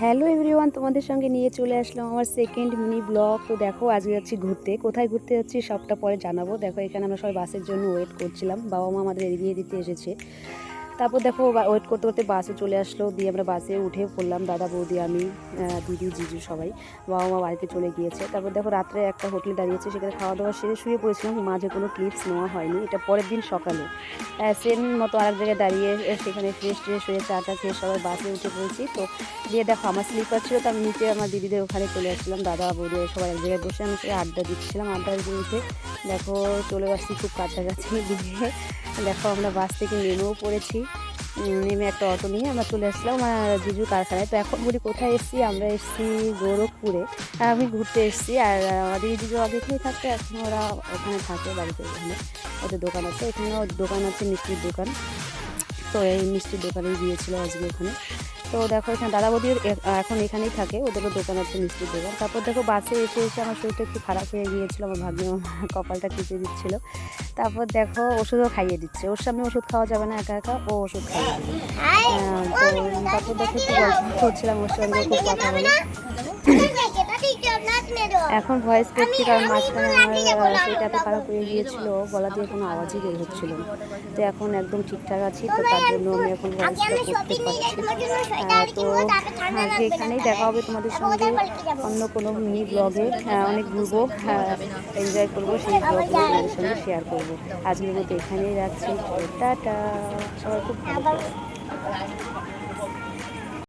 Hello everyone, তোমাদের সঙ্গে নিয়ে চলে আসলাম আমার সেকেন্ড মিনি ব্লগ। তো দেখো আজকে যাচ্ছি ঘুরতে। কোথায় ঘুরতে যাচ্ছি সবটা পরে জানাবো। দেখো এখানে আমরা সবাই বাসের জন্য ওয়েট করছিলাম, বাবা মা আমাদের এগিয়ে দিতে এসেছে। তারপর দেখো ওয়েট করতে করতে বাসে চলে আসলো, দিয়ে আমরা বাসে উঠে পড়লাম, দাদা বৌদি আমি, দিদি জিজু সবাই। বাবা মা বাড়িতে চলে গিয়েছে। তারপর দেখো রাত্রে একটা হোটেলে দাঁড়িয়েছে, সেখানে খাওয়া দাওয়া সেরে শুয়ে পড়েছিলাম, মাঝে কোনো ক্লিপস নেওয়া হয়নি। এটা পরের দিন সকালে সেম মতো আরেক জায়গায় দাঁড়িয়ে সেখানে ফ্রেশ ট্রেশ হয়ে চাটা খেয়ে সবাই বাসে উঠে পড়েছি। তো দিয়ে দেখো আমার স্লিপার ছিল, তো আমি নিচে আমার দিদিদের ওখানে চলে আসছিলাম, দাদা বৌদি সবাই এক জায়গায় বসে আমি সবাই আড্ডা দিচ্ছিলাম। আড্ডা দিয়ে উঠে দেখো চলে আসছি খুব কাছাকাছি দিয়ে। দেখো আমরা বাস থেকে নেমেও পড়েছি। নেমে একটা অটো নিয়ে আমরা চলে আসলাম জিজু কারখানায়। তো এখন বলি কোথায় এসেছি, আমরা এসেছি গোরখপুরে। আমি ঘুরতে এসেছি। আর আমাদের জিজু আগে এখানেই থাকতো, এখন ওরা ওখানে থাকে বাড়িতে, ওখানে ওদের দোকান আছে। এখানেও দোকান আছে, মিষ্টির দোকান। তো এই মিষ্টির দোকানেই গিয়েছিল আজকে ওখানে। তো দেখো এখানে দাদা বৌদি এখন এখানেই থাকে, ওদেরও দোকান আছে মিষ্টির দোকান। তারপর দেখো বাসে এসে এসে আমার শরীরটা একটু খারাপ হয়ে গিয়েছিলো, আমার ভাগ্নে কপালটা টিপে দিচ্ছিলো। তারপর দেখো ওষুধও খাইয়ে দিচ্ছে, ওর সামনে ওষুধ খাওয়া যাবে না, একা একা ও ওষুধ খাইয়ে দিবে। তো তারপর দেখো একটু গল্প করছিলাম ওর সঙ্গে, খুব কথা বলে। এখন ভয়েস করছি কারণ মাঝখানে আমার শরীরটা এত খারাপ হয়ে গিয়েছিল, গলা দিয়ে কোনো আওয়াজই বের হচ্ছিল না। তো এখন একদম ঠিকঠাক আছি, তো তার জন্য আমি এখন ভয়েসটা করতে পারছি। তো আজকে এখানেই দেখা হবে তোমাদের সঙ্গে অন্য কোনো মিনি ব্লগে। অনেক ঘুরবো, এনজয় করবো, সেই ব্লগগুলো তোমাদের সঙ্গে শেয়ার করবো। আজকের মতো এখানেই রাখছি, টাটা। সবাই খুব ভালো থাকো।